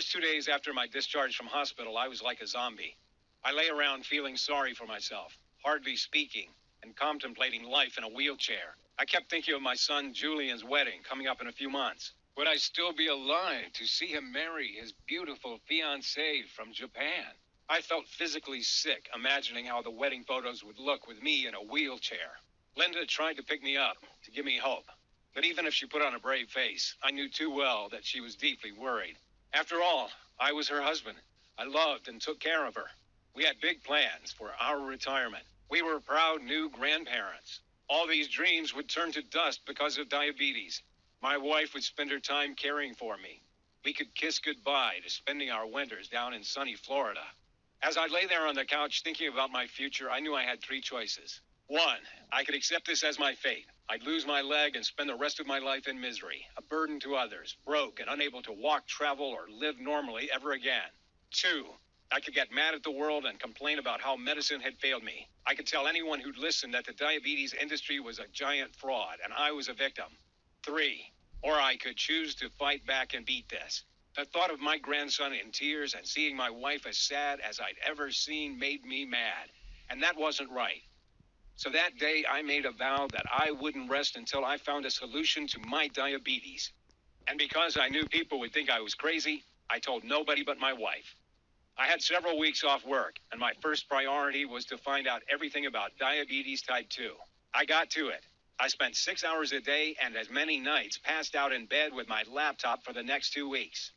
First 2 days after my discharge from hospital, I was like a zombie. I lay around feeling sorry for myself, hardly speaking, and contemplating life in a wheelchair. I kept thinking of my son Julian's wedding coming up in a few months. Would I still be alive to see him marry his beautiful fiancée from Japan? I felt physically sick imagining how the wedding photos would look with me in a wheelchair. Linda tried to pick me up, to give me hope. But even if she put on a brave face, I knew too well that she was deeply worried. After all, I was her husband. I loved and took care of her. We had big plans for our retirement. We were proud new grandparents. All these dreams would turn to dust because of diabetes. My wife would spend her time caring for me. We could kiss goodbye to spending our winters down in sunny Florida. As I lay there on the couch thinking about my future, I knew I had three choices. One, I could accept this as my fate. I'd lose my leg and spend the rest of my life in misery, a burden to others, broke and unable to walk, travel, or live normally ever again. Two, I could get mad at the world and complain about how medicine had failed me. I could tell anyone who'd listen that the diabetes industry was a giant fraud and I was a victim. Three, or I could choose to fight back and beat this. The thought of my grandson in tears and seeing my wife as sad as I'd ever seen made me mad, and that wasn't right. So that day, I made a vow that I wouldn't rest until I found a solution to my diabetes. And because I knew people would think I was crazy, I told nobody but my wife. I had several weeks off work, and my first priority was to find out everything about diabetes type 2. I got to it. I spent 6 hours a day and as many nights passed out in bed with my laptop for the next 2 weeks.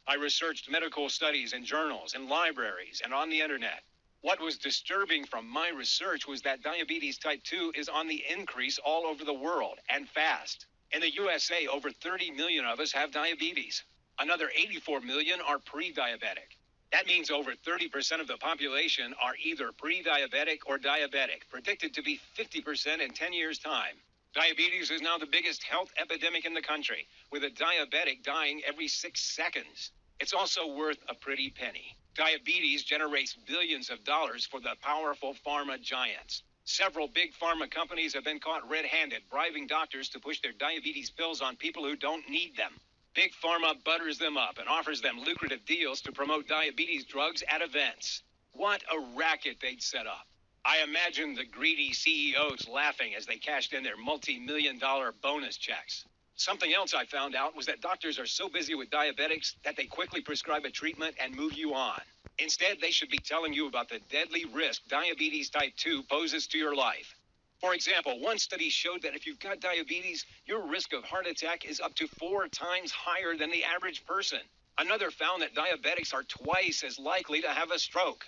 I researched medical studies in journals, in libraries, and on the internet. What was disturbing from my research was that diabetes type 2 is on the increase all over the world, and fast. In the USA, over 30 million of us have diabetes. Another 84 million are pre-diabetic. That means over 30% of the population are either pre-diabetic or diabetic, predicted to be 50% in 10 years' time. Diabetes is now the biggest health epidemic in the country, with a diabetic dying every 6 seconds. It's also worth a pretty penny. Diabetes generates billions of dollars for the powerful pharma giants. Several big pharma companies have been caught red-handed, bribing doctors to push their diabetes pills on people who don't need them. Big pharma butters them up and offers them lucrative deals to promote diabetes drugs at events. What a racket they'd set up. I imagine the greedy CEOs laughing as they cashed in their multi-million-dollar bonus checks. Something else I found out was that doctors are so busy with diabetics that they quickly prescribe a treatment and move you on. Instead, they should be telling you about the deadly risk diabetes type 2 poses to your life. For example, one study showed that if you've got diabetes, your risk of heart attack is up to 4 times higher than the average person. Another found that diabetics are twice as likely to have a stroke.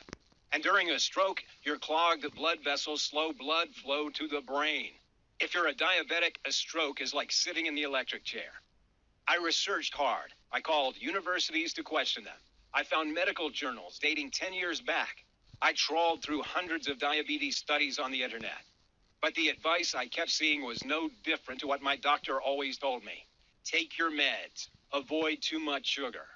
And during a stroke, your clogged blood vessels slow blood flow to the brain. If you're a diabetic, a stroke is like sitting in the electric chair. I researched hard. I called universities to question them. I found medical journals dating 10 years back. I trawled through hundreds of diabetes studies on the internet. But the advice I kept seeing was no different to what my doctor always told me. Take your meds. Avoid too much sugar.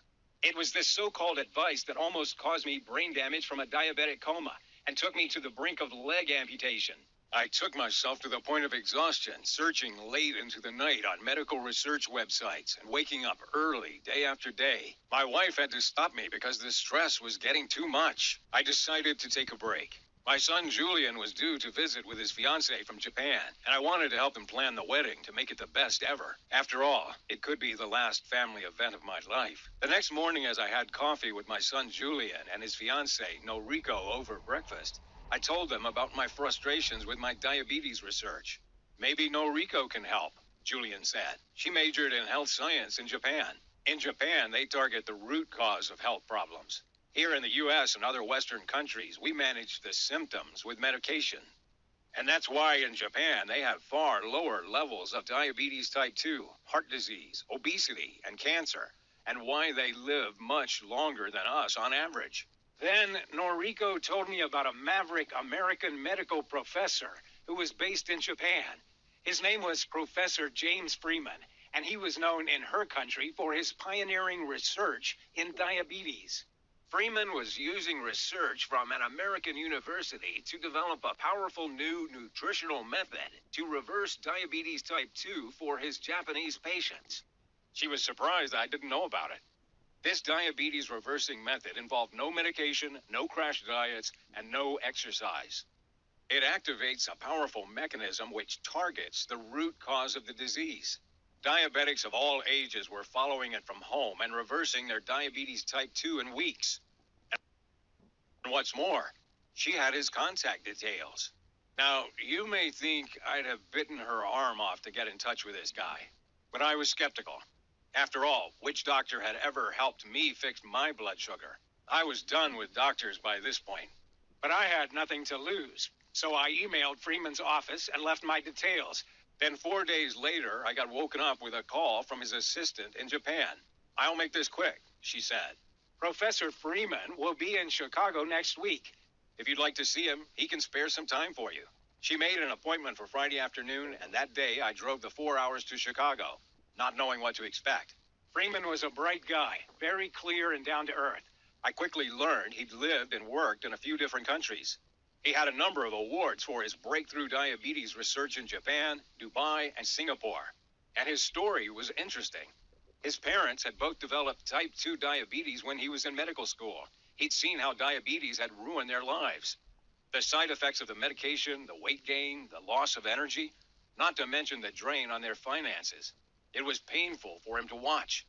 It was this so-called advice that almost caused me brain damage from a diabetic coma and took me to the brink of leg amputation. I took myself to the point of exhaustion, searching late into the night on medical research websites and waking up early day after day. My wife had to stop me because the stress was getting too much. I decided to take a break. My son Julian was due to visit with his fiancée from Japan, and I wanted to help him plan the wedding to make it the best ever. After all, it could be the last family event of my life. The next morning, as I had coffee with my son Julian and his fiancée Noriko over breakfast, I told them about my frustrations with my diabetes research. Maybe Noriko can help, Julian said. She majored in health science in Japan. In Japan, they target the root cause of health problems. Here in the U.S. and other Western countries, we manage the symptoms with medication. And that's why in Japan, they have far lower levels of diabetes type 2, heart disease, obesity, and cancer, and why they live much longer than us on average. Then Noriko told me about a maverick American medical professor who was based in Japan. His name was Professor James Freeman, and he was known in her country for his pioneering research in diabetes. Freeman was using research from an American university to develop a powerful new nutritional method to reverse diabetes type 2 for his Japanese patients. She was surprised I didn't know about it. This diabetes reversing method involved no medication, no crash diets, and no exercise. It activates a powerful mechanism which targets the root cause of the disease. Diabetics of all ages were following it from home and reversing their diabetes type 2 in weeks. And what's more, she had his contact details. Now, you may think I'd have bitten her arm off to get in touch with this guy, but I was skeptical. After all, which doctor had ever helped me fix my blood sugar? I was done with doctors by this point. But I had nothing to lose, so I emailed Freeman's office and left my details. Then 4 days later, I got woken up with a call from his assistant in Japan. "I'll make this quick," she said. "Professor Freeman will be in Chicago next week. If you'd like to see him, he can spare some time for you." She made an appointment for Friday afternoon, and that day I drove the 4 hours to Chicago, not knowing what to expect. Freeman was a bright guy, very clear and down to earth. I quickly learned he'd lived and worked in a few different countries. He had a number of awards for his breakthrough diabetes research in Japan, Dubai, and Singapore. And his story was interesting. His parents had both developed type 2 diabetes when he was in medical school. He'd seen how diabetes had ruined their lives. The side effects of the medication, the weight gain, the loss of energy, not to mention the drain on their finances. It was painful for him to watch.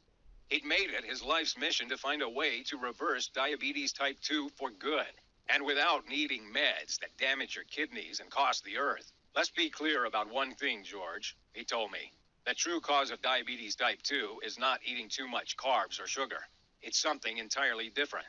He'd made it his life's mission to find a way to reverse diabetes type 2 for good, and without needing meds that damage your kidneys and cost the earth. "Let's be clear about one thing, George," he told me. "The true cause of diabetes type 2 is not eating too much carbs or sugar. It's something entirely different.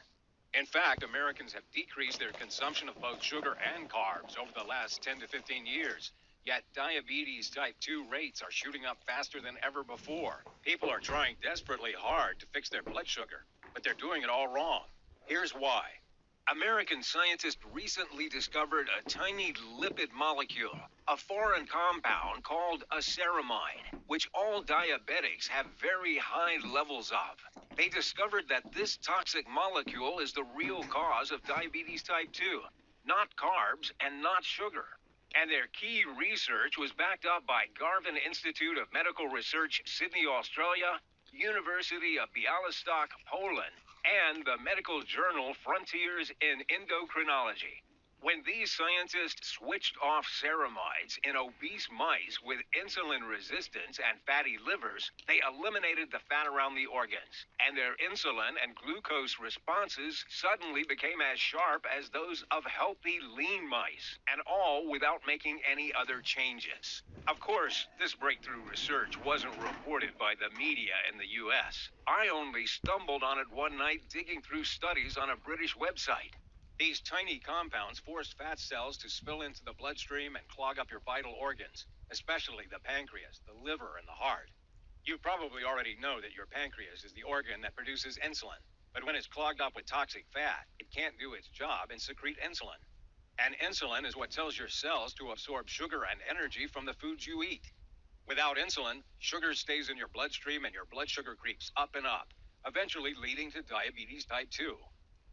In fact, Americans have decreased their consumption of both sugar and carbs over the last 10 to 15 years. Yet diabetes type 2 rates are shooting up faster than ever before. People are trying desperately hard to fix their blood sugar, but they're doing it all wrong. Here's why. American scientists recently discovered a tiny lipid molecule, a foreign compound called aceramide, which all diabetics have very high levels of. They discovered that this toxic molecule is the real cause of diabetes type 2, not carbs and not sugar. And their key research was backed up by Garvan Institute of Medical Research, Sydney, Australia, University of Białystok, Poland, and the medical journal Frontiers in Endocrinology. When these scientists switched off ceramides in obese mice with insulin resistance and fatty livers, they eliminated the fat around the organs, and their insulin and glucose responses suddenly became as sharp as those of healthy lean mice, and all without making any other changes. Of course, this breakthrough research wasn't reported by the media in the US. I only stumbled on it one night digging through studies on a British website. These tiny compounds force fat cells to spill into the bloodstream and clog up your vital organs, especially the pancreas, the liver, and the heart. You probably already know that your pancreas is the organ that produces insulin, but when it's clogged up with toxic fat, it can't do its job and secrete insulin. And insulin is what tells your cells to absorb sugar and energy from the foods you eat. Without insulin, sugar stays in your bloodstream and your blood sugar creeps up and up, eventually leading to diabetes type 2.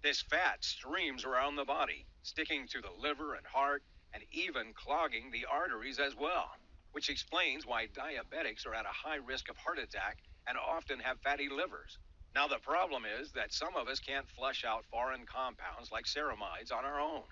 This fat streams around the body, sticking to the liver and heart, and even clogging the arteries as well, which explains why diabetics are at a high risk of heart attack and often have fatty livers. Now, the problem is that some of us can't flush out foreign compounds like ceramides on our own.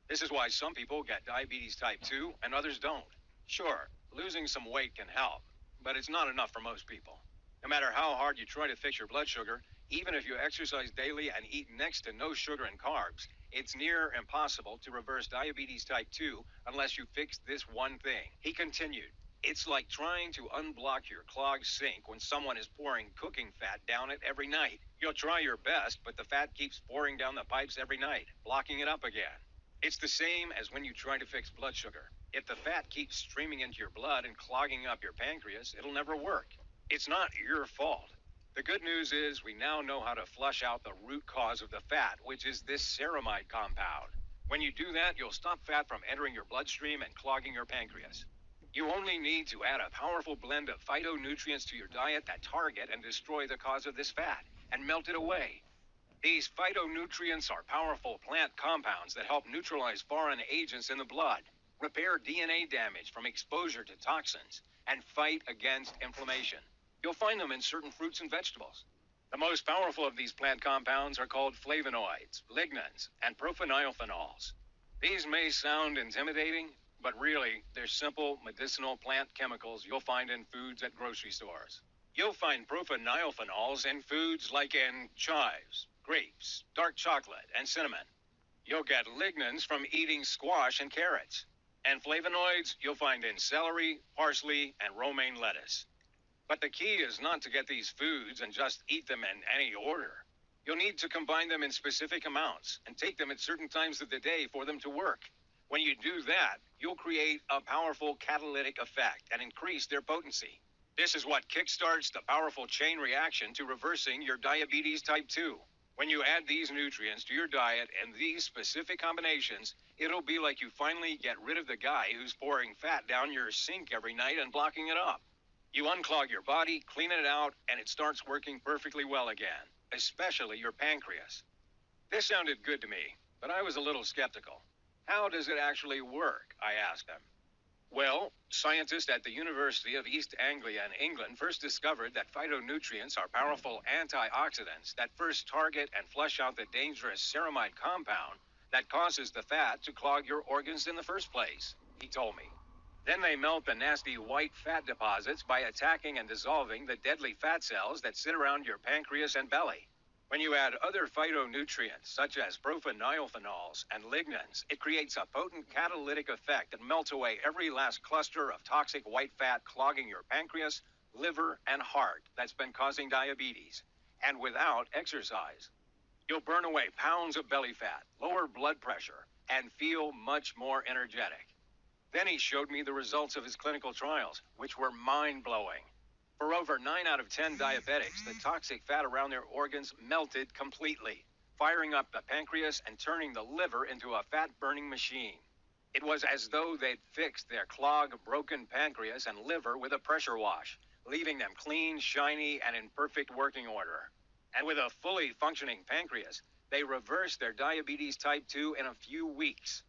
This is why some people get diabetes type 2 and others don't. Sure, losing some weight can help, but it's not enough for most people. No matter how hard you try to fix your blood sugar, even if you exercise daily and eat next to no sugar and carbs, it's near impossible to reverse diabetes type 2 unless you fix this one thing. He continued, "It's like trying to unblock your clogged sink when someone is pouring cooking fat down it every night. You'll try your best, but the fat keeps pouring down the pipes every night, blocking it up again. It's the same as when you try to fix blood sugar. If the fat keeps streaming into your blood and clogging up your pancreas, it'll never work. It's not your fault. The good news is we now know how to flush out the root cause of the fat, which is this ceramide compound. When you do that, you'll stop fat from entering your bloodstream and clogging your pancreas. You only need to add a powerful blend of phytonutrients to your diet that target and destroy the cause of this fat and melt it away. These phytonutrients are powerful plant compounds that help neutralize foreign agents in the blood, repair DNA damage from exposure to toxins, and fight against inflammation. You'll find them in certain fruits and vegetables. The most powerful of these plant compounds are called flavonoids, lignans, and profenylphenols. These may sound intimidating, but really, they're simple medicinal plant chemicals you'll find in foods at grocery stores. You'll find profenylphenols in foods like in chives, grapes, dark chocolate, and cinnamon. You'll get lignans from eating squash and carrots. And flavonoids you'll find in celery, parsley, and romaine lettuce. But the key is not to get these foods and just eat them in any order. You'll need to combine them in specific amounts and take them at certain times of the day for them to work. When you do that, you'll create a powerful catalytic effect and increase their potency. This is what kickstarts the powerful chain reaction to reversing your diabetes type 2. When you add these nutrients to your diet in these specific combinations, it'll be like you finally get rid of the guy who's pouring fat down your sink every night and blocking it up. You unclog your body, clean it out, and it starts working perfectly well again, especially your pancreas. This sounded good to me, but I was a little skeptical. How does it actually work? I asked him. Well, scientists at the University of East Anglia in England first discovered that phytonutrients are powerful antioxidants that first target and flush out the dangerous ceramide compound that causes the fat to clog your organs in the first place, he told me. Then they melt the nasty white fat deposits by attacking and dissolving the deadly fat cells that sit around your pancreas and belly. When you add other phytonutrients, such as profenylphenols and lignans, it creates a potent catalytic effect that melts away every last cluster of toxic white fat clogging your pancreas, liver, and heart that's been causing diabetes, and without exercise. You'll burn away pounds of belly fat, lower blood pressure, and feel much more energetic. Then he showed me the results of his clinical trials, which were mind-blowing. For over 9 out of 10 diabetics, the toxic fat around their organs melted completely, firing up the pancreas and turning the liver into a fat-burning machine. It was as though they'd fixed their clogged, broken pancreas and liver with a pressure wash, leaving them clean, shiny, and in perfect working order. And with a fully functioning pancreas, they reversed their diabetes type 2 in a few weeks.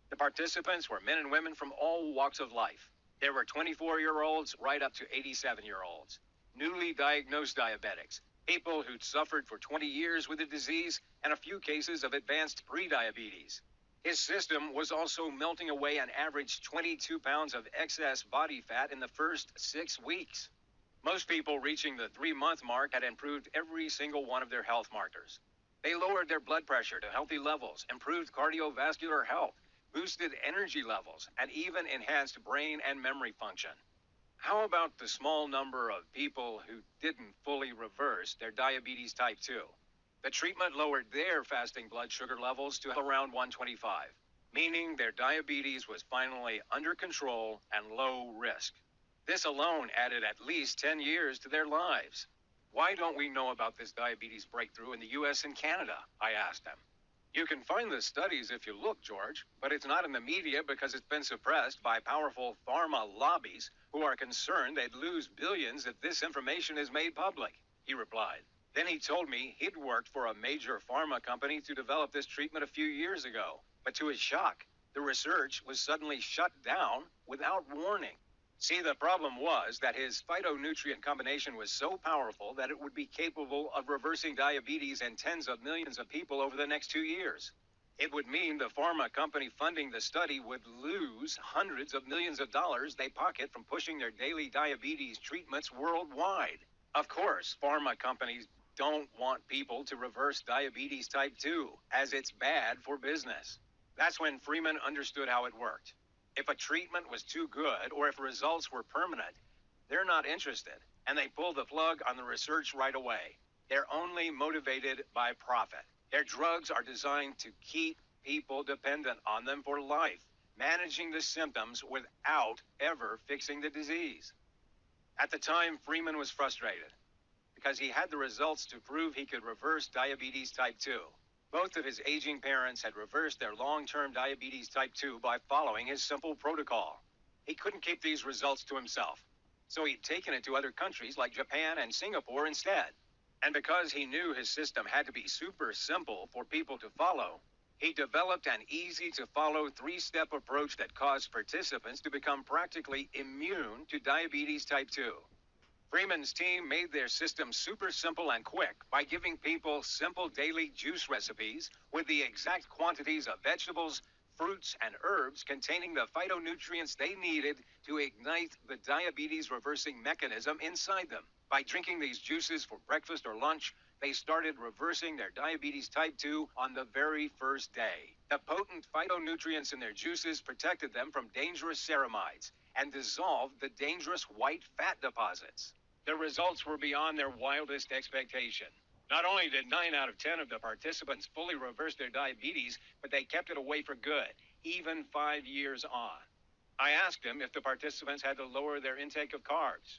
The participants were men and women from all walks of life. There were 24-year-olds right up to 87-year-olds, newly diagnosed diabetics, people who'd suffered for 20 years with the disease, and a few cases of advanced prediabetes. His system was also melting away an average 22 pounds of excess body fat in the first 6 weeks. Most people reaching the 3-month mark had improved every single one of their health markers. They lowered their blood pressure to healthy levels, improved cardiovascular health, boosted energy levels, and even enhanced brain and memory function. How about the small number of people who didn't fully reverse their diabetes type 2? The treatment lowered their fasting blood sugar levels to around 125, meaning their diabetes was finally under control and low risk. This alone added at least 10 years to their lives. Why don't we know about this diabetes breakthrough in the US and Canada? I asked them. You can find the studies if you look, George, but it's not in the media because it's been suppressed by powerful pharma lobbies who are concerned they'd lose billions if this information is made public, he replied. Then he told me he'd worked for a major pharma company to develop this treatment a few years ago, but to his shock, the research was suddenly shut down without warning. See, the problem was that his phytonutrient combination was so powerful that it would be capable of reversing diabetes in tens of millions of people over the next 2 years. It would mean the pharma company funding the study would lose hundreds of millions of dollars they pocket from pushing their daily diabetes treatments worldwide. Of course, pharma companies don't want people to reverse diabetes type 2, as it's bad for business. That's when Freeman understood how it worked. If a treatment was too good or if results were permanent, they're not interested, and they pull the plug on the research right away. They're only motivated by profit. Their drugs are designed to keep people dependent on them for life, managing the symptoms without ever fixing the disease. At the time, Freeman was frustrated because he had the results to prove he could reverse diabetes type 2. Both of his aging parents had reversed their long-term diabetes type 2 by following his simple protocol. He couldn't keep these results to himself, so he'd taken it to other countries like Japan and Singapore instead. And because he knew his system had to be super simple for people to follow, he developed an easy-to-follow 3-step approach that caused participants to become practically immune to diabetes type 2. Freeman's team made their system super simple and quick by giving people simple daily juice recipes with the exact quantities of vegetables, fruits, and herbs containing the phytonutrients they needed to ignite the diabetes reversing mechanism inside them. By drinking these juices for breakfast or lunch, they started reversing their diabetes type 2 on the very first day. The potent phytonutrients in their juices protected them from dangerous ceramides and dissolved the dangerous white fat deposits. The results were beyond their wildest expectation. Not only did 9 out of 10 of the participants fully reverse their diabetes, but they kept it away for good, even 5 years on. I asked them if the participants had to lower their intake of carbs.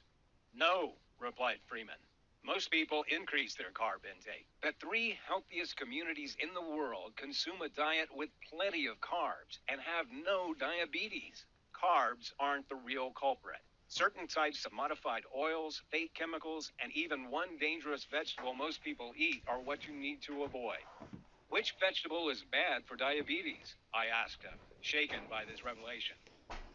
No, replied Freeman. Most people increase their carb intake. The 3 healthiest communities in the world consume a diet with plenty of carbs and have no diabetes. Carbs aren't the real culprit. Certain types of modified oils, fake chemicals, and even one dangerous vegetable most people eat are what you need to avoid. Which vegetable is bad for diabetes? I asked him, shaken by this revelation.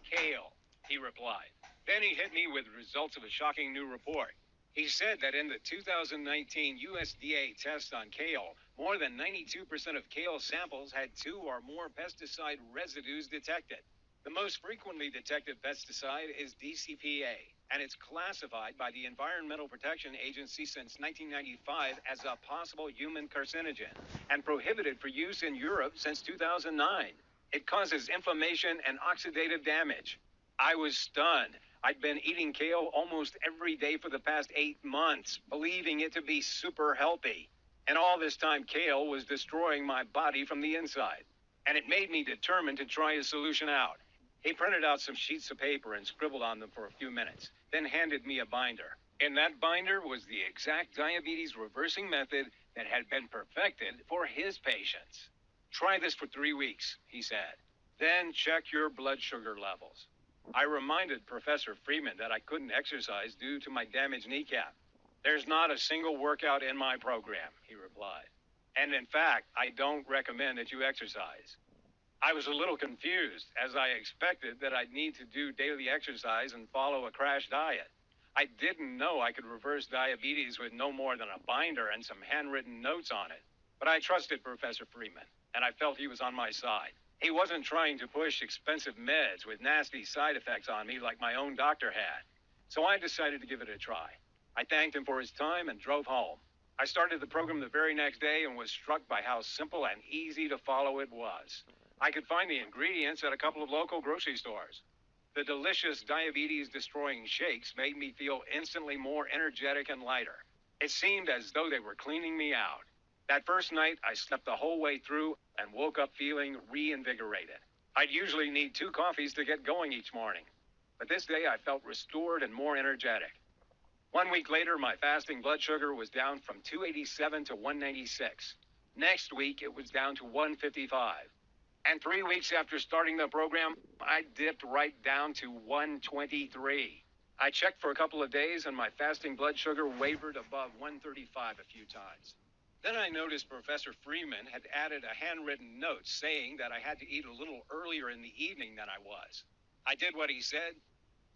Kale, he replied. Then he hit me with results of a shocking new report. He said that in the 2019 USDA test on kale, more than 92% of kale samples had 2 or more pesticide residues detected. The most frequently detected pesticide is DCPA, and it's classified by the Environmental Protection Agency since 1995 as a possible human carcinogen and prohibited for use in Europe since 2009. It causes inflammation and oxidative damage. I was stunned. I'd been eating kale almost every day for the past 8 months, believing it to be super healthy. And all this time, kale was destroying my body from the inside. And it made me determined to try a solution out. He printed out some sheets of paper and scribbled on them for a few minutes, then handed me a binder. In that binder was the exact diabetes reversing method that had been perfected for his patients. Try this for 3 weeks, he said. Then check your blood sugar levels. I reminded Professor Freeman that I couldn't exercise due to my damaged kneecap. There's not a single workout in my program, he replied. And in fact, I don't recommend that you exercise. I was a little confused, as I expected that I'd need to do daily exercise and follow a crash diet. I didn't know I could reverse diabetes with no more than a binder and some handwritten notes on it. But I trusted Professor Freeman, and I felt he was on my side. He wasn't trying to push expensive meds with nasty side effects on me like my own doctor had. So I decided to give it a try. I thanked him for his time and drove home. I started the program the very next day and was struck by how simple and easy to follow it was. I could find the ingredients at a couple of local grocery stores. The delicious diabetes-destroying shakes made me feel instantly more energetic and lighter. It seemed as though they were cleaning me out. That first night, I slept the whole way through and woke up feeling reinvigorated. I'd usually need 2 coffees to get going each morning, but this day I felt restored and more energetic. 1 week later, my fasting blood sugar was down from 287 to 196. Next week, it was down to 155. And 3 weeks after starting the program, I dipped right down to 123. I checked for a couple of days and my fasting blood sugar wavered above 135 a few times. Then I noticed Professor Freeman had added a handwritten note saying that I had to eat a little earlier in the evening than I was. I did what he said,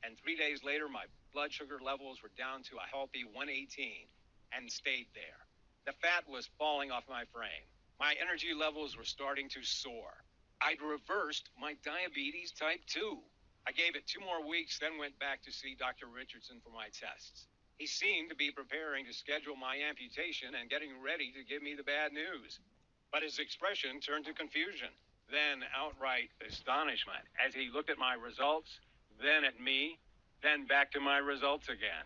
and 3 days later my blood sugar levels were down to a healthy 118 and stayed there. The fat was falling off my frame. My energy levels were starting to soar. I'd reversed my diabetes type 2. I gave it 2 more weeks, then went back to see Dr. Richardson for my tests. He seemed to be preparing to schedule my amputation and getting ready to give me the bad news. But his expression turned to confusion, then outright astonishment as he looked at my results, then at me, then back to my results again.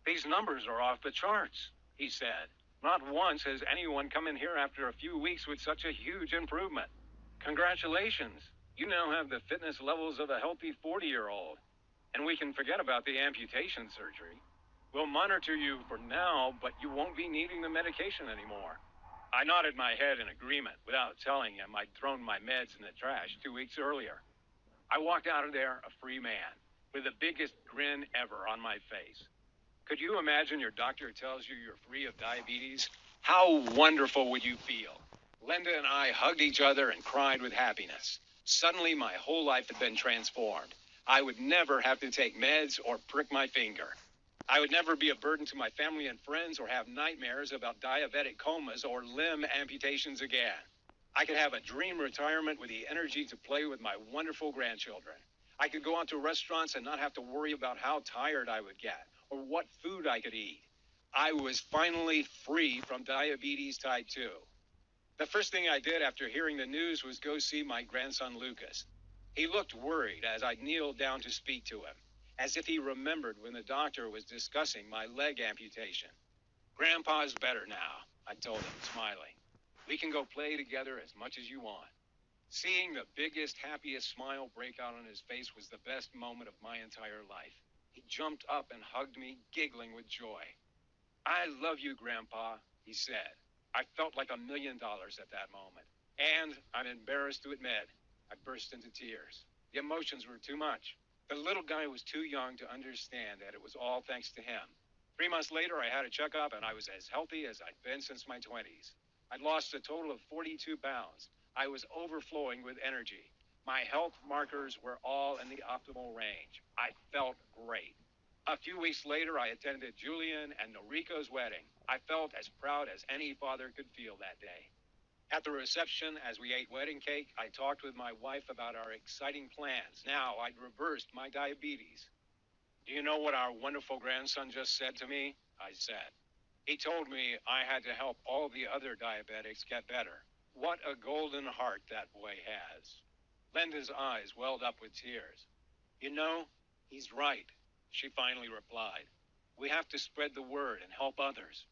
These numbers are off the charts, he said. Not once has anyone come in here after a few weeks with such a huge improvement. Congratulations. You now have the fitness levels of a healthy 40-year-old. And we can forget about the amputation surgery. We'll monitor you for now, but you won't be needing the medication anymore. I nodded my head in agreement without telling him I'd thrown my meds in the trash 2 weeks earlier. I walked out of there a free man, with the biggest grin ever on my face. Could you imagine your doctor tells you you're free of diabetes? How wonderful would you feel? Linda and I hugged each other and cried with happiness. Suddenly, my whole life had been transformed. I would never have to take meds or prick my finger. I would never be a burden to my family and friends or have nightmares about diabetic comas or limb amputations again. I could have a dream retirement with the energy to play with my wonderful grandchildren. I could go out to restaurants and not have to worry about how tired I would get or what food I could eat. I was finally free from diabetes type 2. The first thing I did after hearing the news was go see my grandson Lucas. He looked worried as I kneeled down to speak to him, as if he remembered when the doctor was discussing my leg amputation. Grandpa's better now, I told him, smiling. We can go play together as much as you want. Seeing the biggest, happiest smile break out on his face was the best moment of my entire life. He jumped up and hugged me, giggling with joy. I love you, Grandpa, he said. I felt like $1 million at that moment. And, I'm embarrassed to admit, I burst into tears. The emotions were too much. The little guy was too young to understand that it was all thanks to him. 3 months later, I had a checkup, and I was as healthy as I'd been since my 20s. I'd lost a total of 42 pounds. I was overflowing with energy. My health markers were all in the optimal range. I felt great. A few weeks later, I attended Julian and Noriko's wedding. I felt as proud as any father could feel that day. At the reception, as we ate wedding cake, I talked with my wife about our exciting plans. Now I'd reversed my diabetes. Do you know what our wonderful grandson just said to me? I said. He told me I had to help all the other diabetics get better. What a golden heart that boy has. Linda's eyes welled up with tears. You know, he's right, she finally replied. We have to spread the word and help others.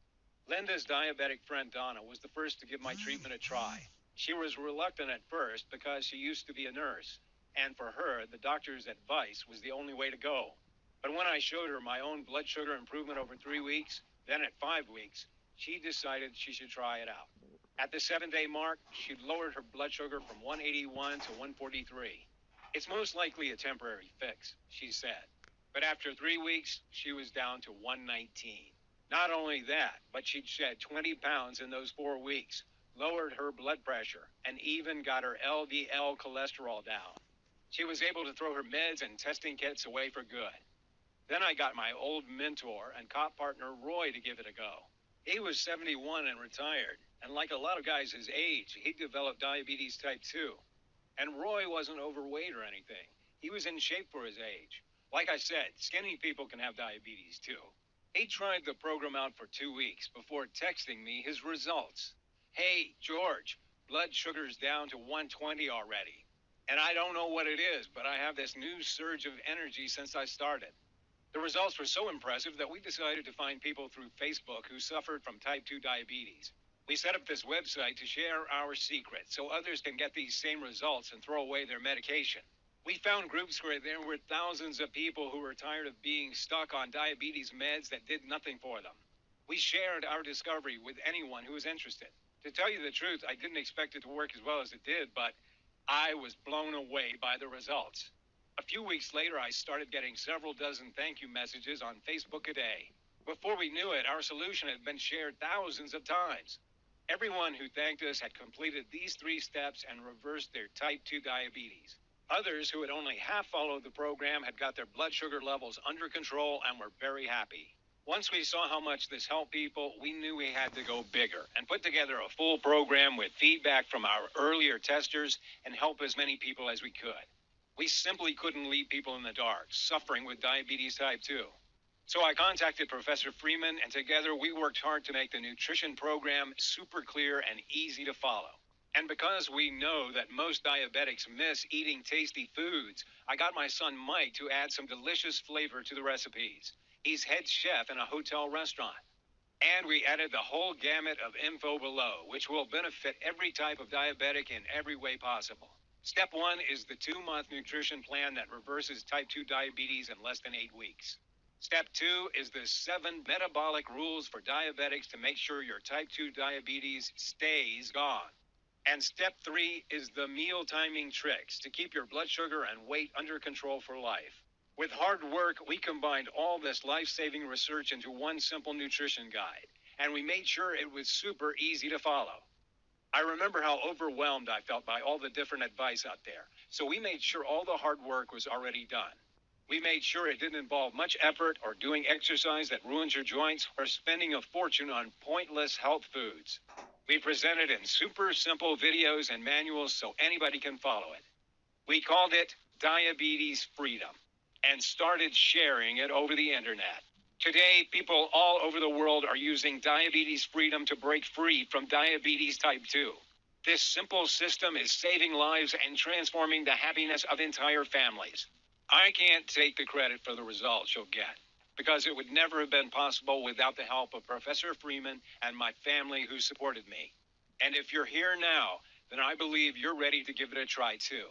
Linda's diabetic friend Donna was the first to give my treatment a try. She was reluctant at first because she used to be a nurse, and for her, the doctor's advice was the only way to go. But when I showed her my own blood sugar improvement over 3 weeks, then at 5 weeks, she decided she should try it out. At the 7-day mark, she'd lowered her blood sugar from 181 to 143. It's most likely a temporary fix, she said. But after 3 weeks, she was down to 119. Not only that, but she'd shed 20 pounds in those 4 weeks, lowered her blood pressure, and even got her LDL cholesterol down. She was able to throw her meds and testing kits away for good. Then I got my old mentor and cop partner Roy to give it a go. He was 71 and retired, and like a lot of guys his age, he developed diabetes type 2. And Roy wasn't overweight or anything. He was in shape for his age. Like I said, skinny people can have diabetes too. He tried the program out for 2 weeks before texting me his results. Hey, George, blood sugar's down to 120 already. And I don't know what it is, but I have this new surge of energy since I started. The results were so impressive that we decided to find people through Facebook who suffered from type 2 diabetes. We set up this website to share our secrets so others can get these same results and throw away their medication. We found groups where there were thousands of people who were tired of being stuck on diabetes meds that did nothing for them. We shared our discovery with anyone who was interested. To tell you the truth, I didn't expect it to work as well as it did, but I was blown away by the results. A few weeks later, I started getting several dozen thank you messages on Facebook a day. Before we knew it, our solution had been shared thousands of times. Everyone who thanked us had completed these 3 steps and reversed their type 2 diabetes. Others who had only half followed the program had got their blood sugar levels under control and were very happy. Once we saw how much this helped people, we knew we had to go bigger and put together a full program with feedback from our earlier testers and help as many people as we could. We simply couldn't leave people in the dark, suffering with diabetes type 2. So I contacted Professor Freeman, and together we worked hard to make the nutrition program super clear and easy to follow. And because we know that most diabetics miss eating tasty foods, I got my son Mike to add some delicious flavor to the recipes. He's head chef in a hotel restaurant. And we added the whole gamut of info below, which will benefit every type of diabetic in every way possible. Step 1 is the 2-month nutrition plan that reverses type 2 diabetes in less than 8 weeks. Step 2 is the 7 metabolic rules for diabetics to make sure your type 2 diabetes stays gone. And step 3 is the meal timing tricks to keep your blood sugar and weight under control for life. With hard work, we combined all this life-saving research into one simple nutrition guide, and we made sure it was super easy to follow. I remember how overwhelmed I felt by all the different advice out there, so we made sure all the hard work was already done. We made sure it didn't involve much effort or doing exercise that ruins your joints or spending a fortune on pointless health foods. We present it in super simple videos and manuals so anybody can follow it. We called it Diabetes Freedom and started sharing it over the internet. Today, people all over the world are using Diabetes Freedom to break free from diabetes type 2. This simple system is saving lives and transforming the happiness of entire families. I can't take the credit for the results you'll get, because it would never have been possible without the help of Professor Freeman and my family who supported me. And if you're here now, then I believe you're ready to give it a try too.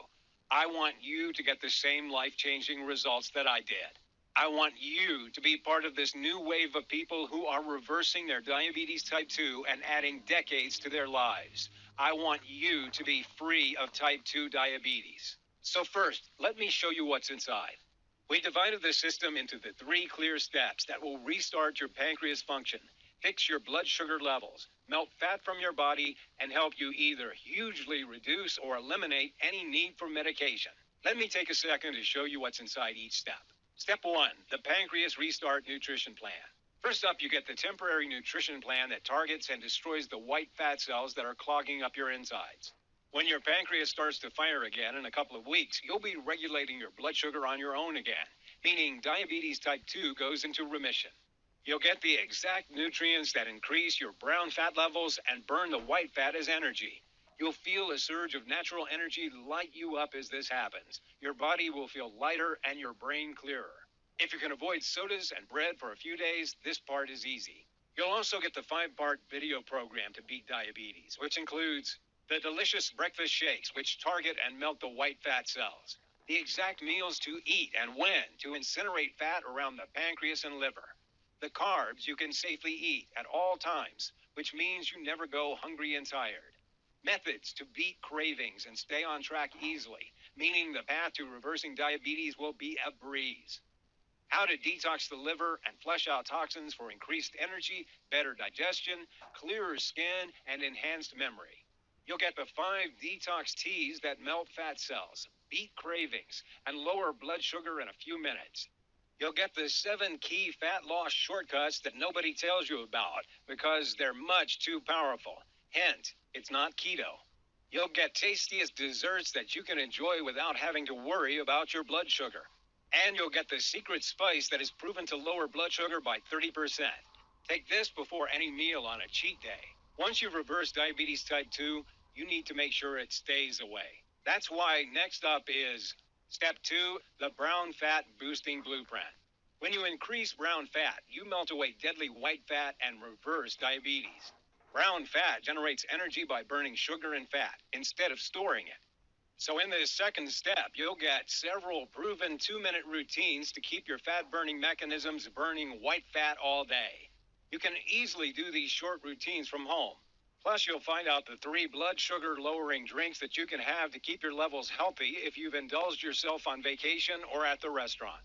I want you to get the same life-changing results that I did. I want you to be part of this new wave of people who are reversing their diabetes type 2 and adding decades to their lives. I want you to be free of type 2 diabetes. So first, let me show you what's inside. We divided the system into the 3 clear steps that will restart your pancreas function, fix your blood sugar levels, melt fat from your body, and help you either hugely reduce or eliminate any need for medication. Let me take a second to show you what's inside each step. Step 1, the Pancreas Restart Nutrition Plan. First up, you get the temporary nutrition plan that targets and destroys the white fat cells that are clogging up your insides. When your pancreas starts to fire again in a couple of weeks, you'll be regulating your blood sugar on your own again, meaning diabetes type 2 goes into remission. You'll get the exact nutrients that increase your brown fat levels and burn the white fat as energy. You'll feel a surge of natural energy light you up as this happens. Your body will feel lighter and your brain clearer. If you can avoid sodas and bread for a few days, this part is easy. You'll also get the 5-part video program to beat diabetes, which includes the delicious breakfast shakes, which target and melt the white fat cells, the exact meals to eat and when to incinerate fat around the pancreas and liver, the carbs you can safely eat at all times, which means you never go hungry and tired, methods to beat cravings and stay on track easily, meaning the path to reversing diabetes will be a breeze, how to detox the liver and flush out toxins for increased energy, better digestion, clearer skin, and enhanced memory. You'll get the 5 detox teas that melt fat cells, beat cravings, and lower blood sugar in a few minutes. You'll get the 7 key fat loss shortcuts that nobody tells you about because they're much too powerful. Hint, it's not keto. You'll get tastiest desserts that you can enjoy without having to worry about your blood sugar. And you'll get the secret spice that is proven to lower blood sugar by 30%. Take this before any meal on a cheat day. Once you've reversed diabetes type 2, you need to make sure it stays away. That's why next up is Step 2, the Brown Fat Boosting Blueprint. When you increase brown fat, you melt away deadly white fat and reverse diabetes. Brown fat generates energy by burning sugar and fat instead of storing it. So in this second step, you'll get several proven 2-minute routines to keep your fat-burning mechanisms burning white fat all day. You can easily do these short routines from home. Plus, you'll find out the 3 blood sugar-lowering drinks that you can have to keep your levels healthy if you've indulged yourself on vacation or at the restaurant.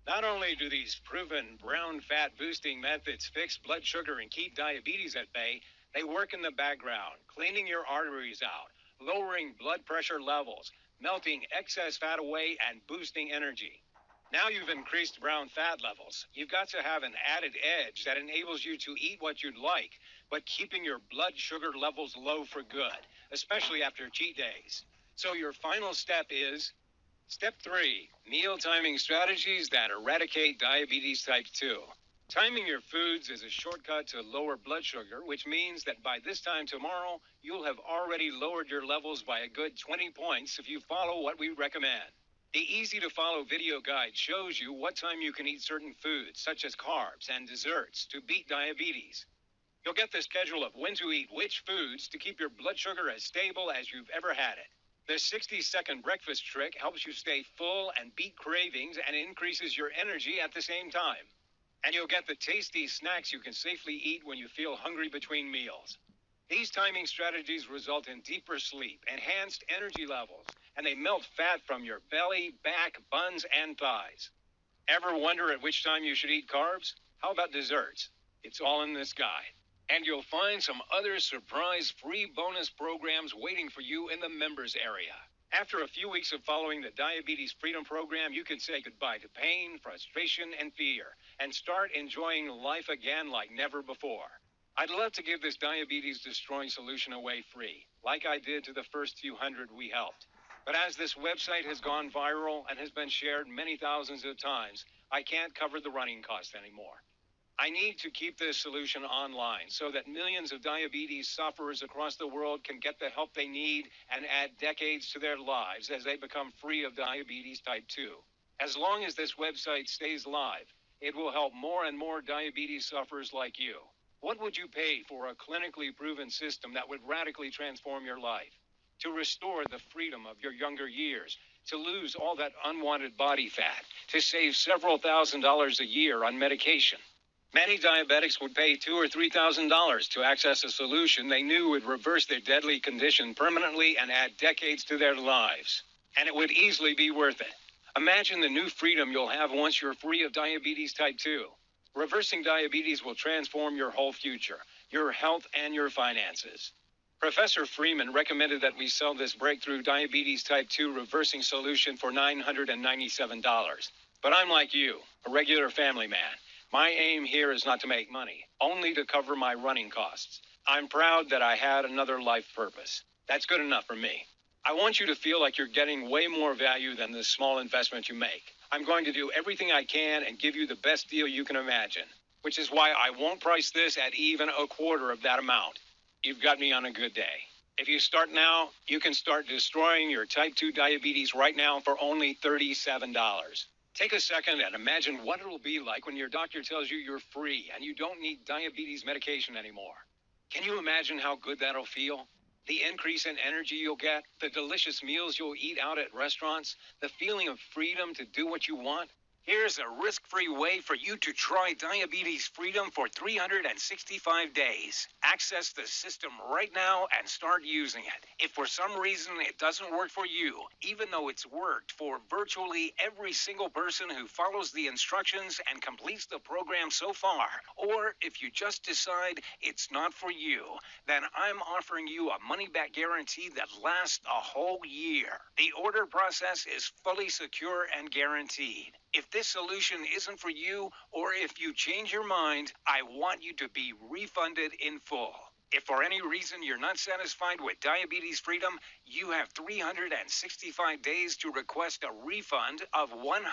Not only do these proven brown fat-boosting methods fix blood sugar and keep diabetes at bay, they work in the background, cleaning your arteries out, lowering blood pressure levels, melting excess fat away, and boosting energy. Now you've increased brown fat levels. You've got to have an added edge that enables you to eat what you'd like, but keeping your blood sugar levels low for good, especially after cheat days. So your final step is Step 3, meal timing strategies that eradicate diabetes type 2. Timing your foods is a shortcut to lower blood sugar, which means that by this time tomorrow, you'll have already lowered your levels by a good 20 points if you follow what we recommend. The easy-to-follow video guide shows you what time you can eat certain foods, such as carbs and desserts, to beat diabetes. You'll get the schedule of when to eat which foods to keep your blood sugar as stable as you've ever had it. The 60-second breakfast trick helps you stay full and beat cravings and increases your energy at the same time. And you'll get the tasty snacks you can safely eat when you feel hungry between meals. These timing strategies result in deeper sleep, enhanced energy levels, and they melt fat from your belly, back, buns, and thighs. Ever wonder at which time you should eat carbs? How about desserts? It's all in this guide. And you'll find some other surprise free bonus programs waiting for you in the members area. After a few weeks of following the Diabetes Freedom Program, you can say goodbye to pain, frustration, and fear, and start enjoying life again like never before. I'd love to give this diabetes destroying solution away free, like I did to the first few hundred we helped. But as this website has gone viral and has been shared many thousands of times, I can't cover the running costs anymore. I need to keep this solution online so that millions of diabetes sufferers across the world can get the help they need and add decades to their lives as they become free of diabetes type 2. As long as this website stays live, it will help more and more diabetes sufferers like you. What would you pay for a clinically proven system that would radically transform your life? To restore the freedom of your younger years, to lose all that unwanted body fat, to save several $1,000s a year on medication. Many diabetics would pay $2,000 or $3,000 to access a solution they knew would reverse their deadly condition permanently and add decades to their lives. And it would easily be worth it. Imagine the new freedom you'll have once you're free of diabetes type 2. Reversing diabetes will transform your whole future, your health, and your finances. Professor Freeman recommended that we sell this breakthrough diabetes type 2 reversing solution for $997. But I'm like you, a regular family man. My aim here is not to make money, only to cover my running costs. I'm proud that I had another life purpose. That's good enough for me. I want you to feel like you're getting way more value than the small investment you make. I'm going to do everything I can and give you the best deal you can imagine, which is why I won't price this at even a quarter of that amount. You've got me on a good day. If you start now, you can start destroying your type 2 diabetes right now for only $37. Take a second and imagine what it'll be like when your doctor tells you you're free and you don't need diabetes medication anymore. Can you imagine how good that'll feel? The increase in energy you'll get, the delicious meals you'll eat out at restaurants, the feeling of freedom to do what you want. Here's a risk-free way for you to try Diabetes Freedom for 365 days. Access the system right now and start using it. If for some reason it doesn't work for you, even though it's worked for virtually every single person who follows the instructions and completes the program so far, or if you just decide it's not for you, then I'm offering you a money-back guarantee that lasts a whole year. The order process is fully secure and guaranteed. If this solution isn't for you, or if you change your mind, I want you to be refunded in full. If for any reason you're not satisfied with Diabetes Freedom, you have 365 days to request a refund of 100%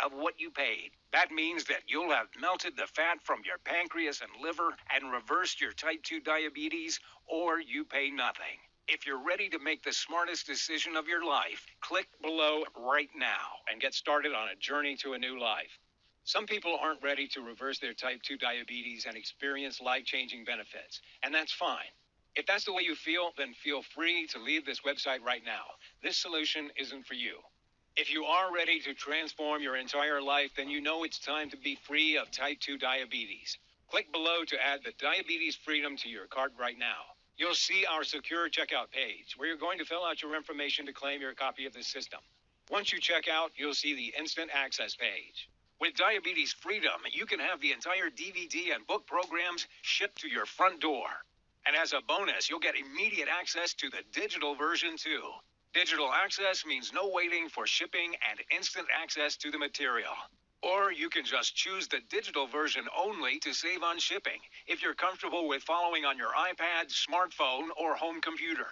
of what you paid. That means that you'll have melted the fat from your pancreas and liver and reversed your type 2 diabetes, or you pay nothing. If you're ready to make the smartest decision of your life, click below right now and get started on a journey to a new life. Some people aren't ready to reverse their type 2 diabetes and experience life-changing benefits, and that's fine. If that's the way you feel, then feel free to leave this website right now. This solution isn't for you. If you are ready to transform your entire life, then you know it's time to be free of type 2 diabetes. Click below to add the Diabetes Freedom to your cart right now. You'll see our secure checkout page, where you're going to fill out your information to claim your copy of the system. Once you check out, you'll see the instant access page. With Diabetes Freedom, you can have the entire DVD and book programs shipped to your front door. And as a bonus, you'll get immediate access to the digital version too. Digital access means no waiting for shipping and instant access to the material. Or you can just choose the digital version only to save on shipping, if you're comfortable with following on your iPad, smartphone, or home computer.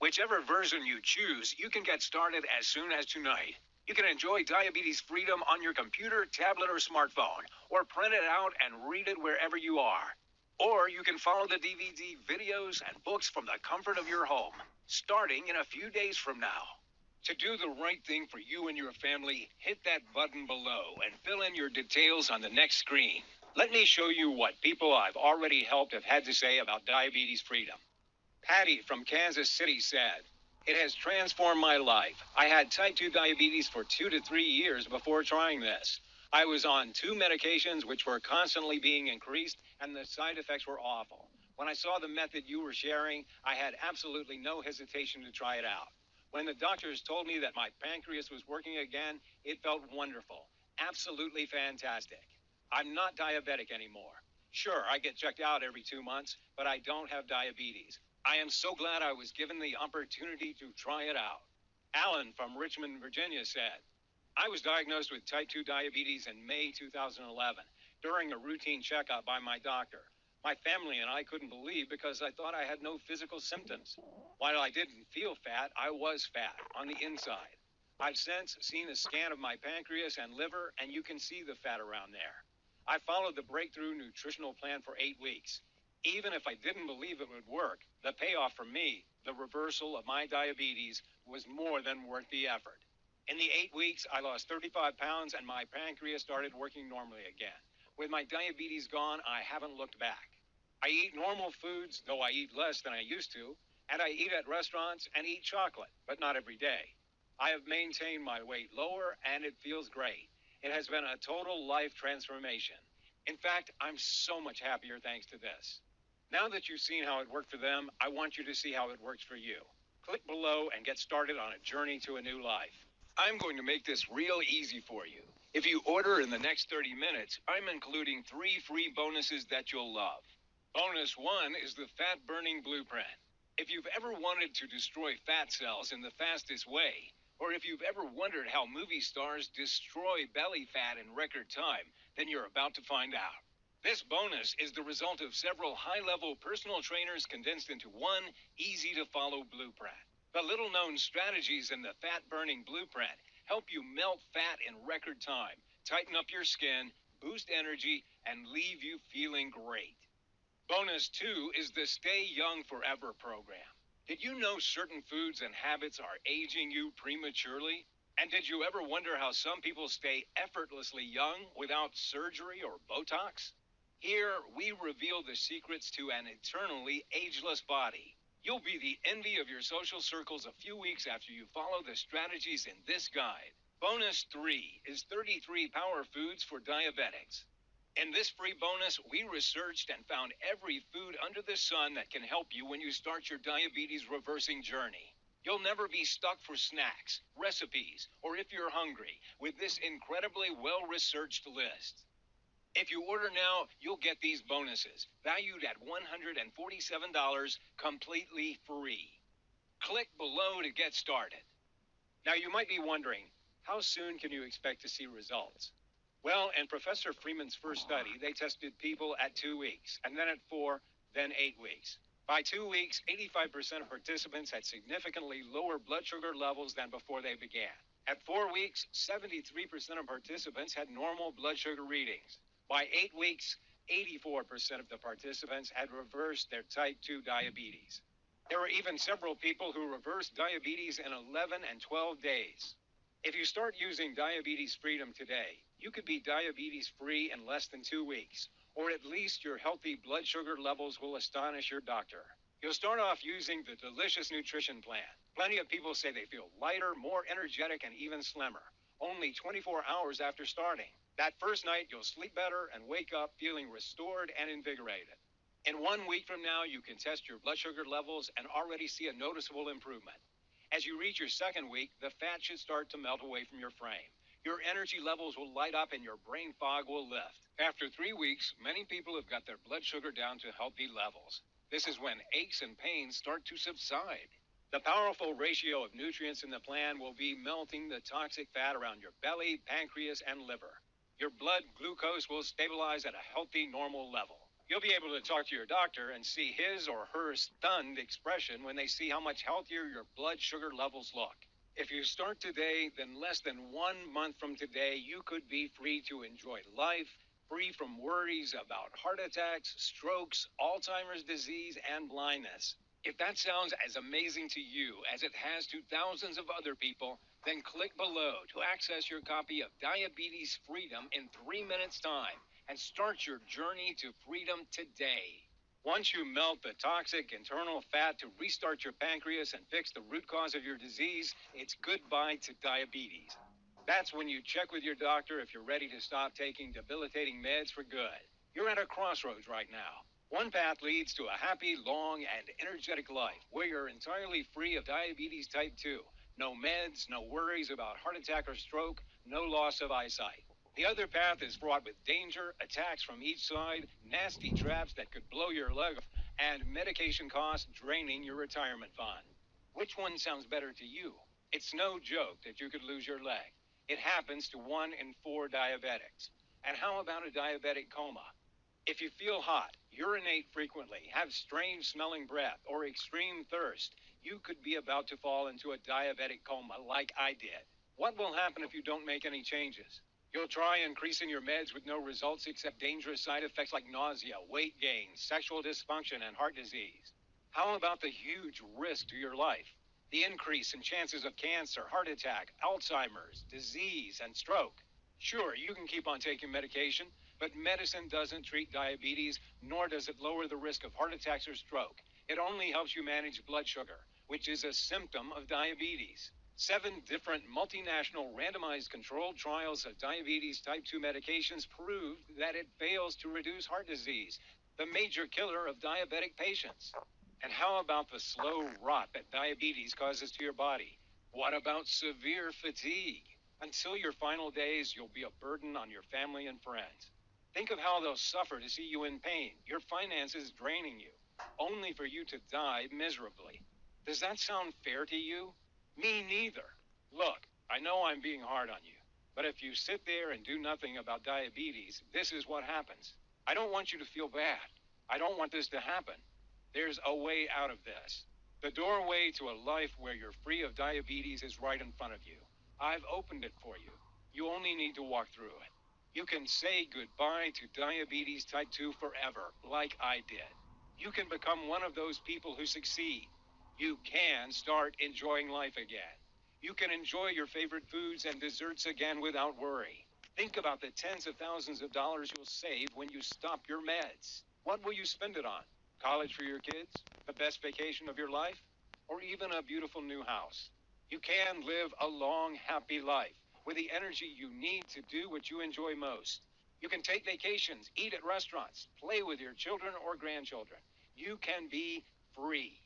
Whichever version you choose, you can get started as soon as tonight. You can enjoy Diabetes Freedom on your computer, tablet, or smartphone, or print it out and read it wherever you are. Or you can follow the DVD, videos, and books from the comfort of your home, starting in a few days from now. To do the right thing for you and your family, hit that button below and fill in your details on the next screen. Let me show you what people I've already helped have had to say about Diabetes Freedom. Patty from Kansas City said, "It has transformed my life. I had type 2 diabetes for 2 to 3 years before trying this. I was on 2 medications which were constantly being increased, and the side effects were awful. When I saw the method you were sharing, I had absolutely no hesitation to try it out. When the doctors told me that my pancreas was working again, it felt wonderful. Absolutely fantastic. I'm not diabetic anymore. Sure, I get checked out every 2 months, but I don't have diabetes. I am so glad I was given the opportunity to try it out. Alan from Richmond, Virginia said, I was diagnosed with type 2 diabetes in May 2011 during a routine checkup by my doctor. My family and I couldn't believe because I thought I had no physical symptoms. While I didn't feel fat, I was fat on the inside. I've since seen a scan of my pancreas and liver, and you can see the fat around there. I followed the breakthrough nutritional plan for 8 weeks. Even if I didn't believe it would work, the payoff for me, the reversal of my diabetes, was more than worth the effort. In the 8 weeks, I lost 35 pounds and my pancreas started working normally again. With my diabetes gone, I haven't looked back. I eat normal foods, though I eat less than I used to, and I eat at restaurants and eat chocolate, but not every day. I have maintained my weight lower and it feels great. It has been a total life transformation. In fact, I'm so much happier thanks to this. Now that you've seen how it worked for them, I want you to see how it works for you. Click below and get started on a journey to a new life. I'm going to make this real easy for you. If you order in the next 30 minutes, I'm including 3 free bonuses that you'll love. Bonus 1 is the Fat Burning Blueprint. If you've ever wanted to destroy fat cells in the fastest way, or if you've ever wondered how movie stars destroy belly fat in record time, then you're about to find out. This bonus is the result of several high-level personal trainers condensed into one easy-to-follow blueprint. The little-known strategies in the fat-burning blueprint help you melt fat in record time, tighten up your skin, boost energy, and leave you feeling great. Bonus 2 is the Stay Young Forever program. Did you know certain foods and habits are aging you prematurely? And did you ever wonder how some people stay effortlessly young without surgery or Botox? Here, we reveal the secrets to an eternally ageless body. You'll be the envy of your social circles a few weeks after you follow the strategies in this guide. Bonus 3 is 33 power foods for diabetics. In this free bonus, we researched and found every food under the sun that can help you when you start your diabetes reversing journey. You'll never be stuck for snacks, recipes, or if you're hungry with this incredibly well-researched list. If you order now, you'll get these bonuses, valued at $147, completely free. Click below to get started. Now you might be wondering, how soon can you expect to see results? Well, in Professor Freeman's first study, they tested people at 2 weeks, and then at 4, then 8 weeks. By 2 weeks, 85% of participants had significantly lower blood sugar levels than before they began. At 4 weeks, 73% of participants had normal blood sugar readings. By 8 weeks, 84% of the participants had reversed their type 2 diabetes. There were even several people who reversed diabetes in 11 and 12 days. If you start using Diabetes Freedom today, you could be diabetes-free in less than 2 weeks, or at least your healthy blood sugar levels will astonish your doctor. You'll start off using the Delicious Nutrition Plan. Plenty of people say they feel lighter, more energetic, and even slimmer, only 24 hours after starting. That first night, you'll sleep better and wake up feeling restored and invigorated. In 1 week from now, you can test your blood sugar levels and already see a noticeable improvement. As you reach your second week, the fat should start to melt away from your frame. Your energy levels will light up and your brain fog will lift. After 3 weeks, many people have got their blood sugar down to healthy levels. This is when aches and pains start to subside. The powerful ratio of nutrients in the plan will be melting the toxic fat around your belly, pancreas, and liver. Your blood glucose will stabilize at a healthy, normal level. You'll be able to talk to your doctor and see his or her stunned expression when they see how much healthier your blood sugar levels look. If you start today, then less than 1 month from today, you could be free to enjoy life, free from worries about heart attacks, strokes, Alzheimer's disease, and blindness. If that sounds as amazing to you as it has to thousands of other people, then click below to access your copy of Diabetes Freedom in 3 minutes time and start your journey to freedom today. Once you melt the toxic internal fat to restart your pancreas and fix the root cause of your disease, it's goodbye to diabetes. That's when you check with your doctor if you're ready to stop taking debilitating meds for good. You're at a crossroads right now. One path leads to a happy, long, and energetic life where you're entirely free of diabetes type 2. No meds, no worries about heart attack or stroke, no loss of eyesight. The other path is fraught with danger, attacks from each side, nasty traps that could blow your leg off, and medication costs draining your retirement fund. Which one sounds better to you? It's no joke that you could lose your leg. It happens to 1 in 4 diabetics. And how about a diabetic coma? If you feel hot, urinate frequently, have strange smelling breath, or extreme thirst, you could be about to fall into a diabetic coma like I did. What will happen if you don't make any changes? You'll try increasing your meds with no results except dangerous side effects like nausea, weight gain, sexual dysfunction, and heart disease. How about the huge risk to your life? The increase in chances of cancer, heart attack, Alzheimer's, disease, and stroke. Sure, you can keep on taking medication, but medicine doesn't treat diabetes, nor does it lower the risk of heart attacks or stroke. It only helps you manage blood sugar, which is a symptom of diabetes. 7 different multinational randomized controlled trials of diabetes type 2 medications proved that it fails to reduce heart disease, the major killer of diabetic patients. And how about the slow rot that diabetes causes to your body? What about severe fatigue? Until your final days, you'll be a burden on your family and friends. Think of how they'll suffer to see you in pain, your finances draining you, only for you to die miserably. Does that sound fair to you? Me neither. Look, I know I'm being hard on you, but if you sit there and do nothing about diabetes, this is what happens. I don't want you to feel bad. I don't want this to happen. There's a way out of this. The doorway to a life where you're free of diabetes is right in front of you. I've opened it for you. You only need to walk through it. You can say goodbye to diabetes type 2 forever, like I did. You can become one of those people who succeed. You can start enjoying life again. You can enjoy your favorite foods and desserts again without worry. Think about the tens of thousands of dollars you'll save when you stop your meds. What will you spend it on? College for your kids? The best vacation of your life? Or even a beautiful new house? You can live a long, happy life with the energy you need to do what you enjoy most. You can take vacations, eat at restaurants, play with your children or grandchildren. You can be free.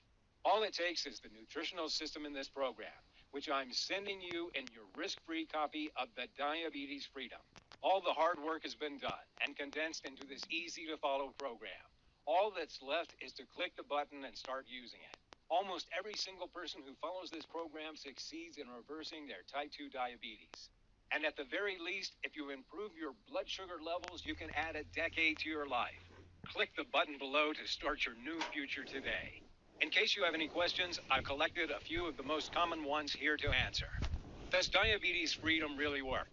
All it takes is the nutritional system in this program, which I'm sending you in your risk-free copy of the Diabetes Freedom. All the hard work has been done and condensed into this easy-to-follow program. All that's left is to click the button and start using it. Almost every single person who follows this program succeeds in reversing their type 2 diabetes. And at the very least, if you improve your blood sugar levels, you can add a decade to your life. Click the button below to start your new future today. In case you have any questions, I've collected a few of the most common ones here to answer. Does diabetes freedom really work?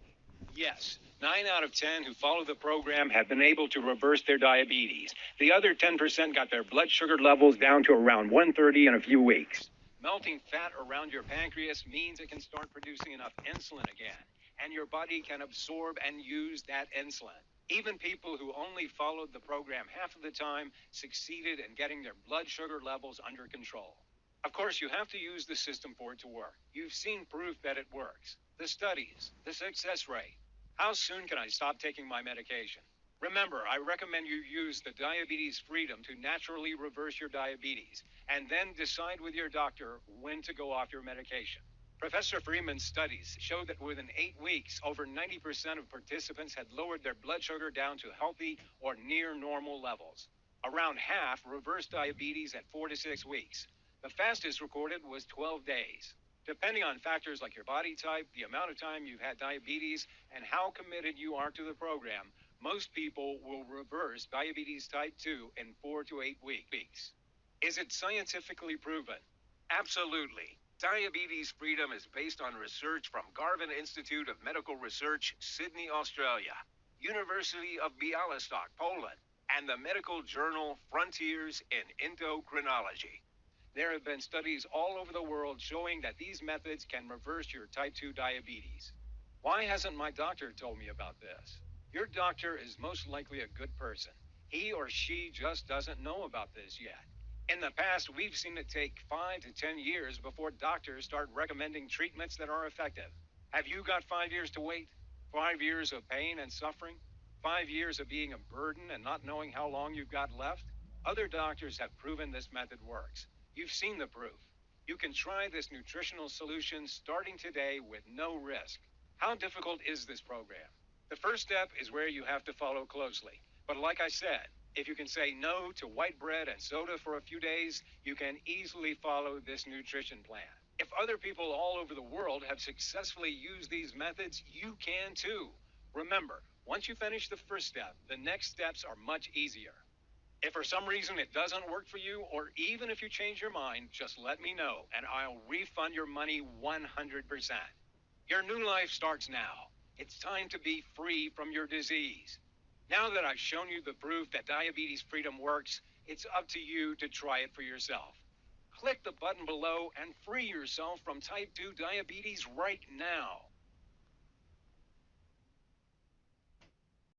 Yes. 9 out of 10 who follow the program have been able to reverse their diabetes. The other 10% got their blood sugar levels down to around 130 in a few weeks. Melting fat around your pancreas means it can start producing enough insulin again, and your body can absorb and use that insulin. Even people who only followed the program half of the time succeeded in getting their blood sugar levels under control. Of course, you have to use the system for it to work. You've seen proof that it works. The studies, the success rate. How soon can I stop taking my medication? Remember, I recommend you use the Diabetes Freedom to naturally reverse your diabetes, and then decide with your doctor when to go off your medication. Professor Freeman's studies show that within 8 weeks, over 90% of participants had lowered their blood sugar down to healthy or near normal levels. Around half reversed diabetes at 4 to 6 weeks. The fastest recorded was 12 days. Depending on factors like your body type, the amount of time you've had diabetes, and how committed you are to the program, most people will reverse diabetes type 2 in 4 to 8 weeks. Is it scientifically proven? Absolutely. Diabetes Freedom is based on research from Garvan Institute of Medical Research, Sydney, Australia, University of Bialystok, Poland, and the medical journal Frontiers in Endocrinology. There have been studies all over the world showing that these methods can reverse your type 2 diabetes. Why hasn't my doctor told me about this? Your doctor is most likely a good person. He or she just doesn't know about this yet. In the past, we've seen it take 5 to 10 years before doctors start recommending treatments that are effective. Have you got 5 years to wait? 5 years of pain and suffering? 5 years of being a burden and not knowing how long you've got left? Other doctors have proven this method works. You've seen the proof. You can try this nutritional solution starting today with no risk. How difficult is this program? The first step is where you have to follow closely. But like I said, if you can say no to white bread and soda for a few days, you can easily follow this nutrition plan. If other people all over the world have successfully used these methods, you can too. Remember, once you finish the first step, the next steps are much easier. If for some reason it doesn't work for you, or even if you change your mind, just let me know and I'll refund your money 100%. Your new life starts now. It's time to be free from your disease. Now that I've shown you the proof that Diabetes Freedom works, it's up to you to try it for yourself. Click the button below and free yourself from type 2 diabetes right now.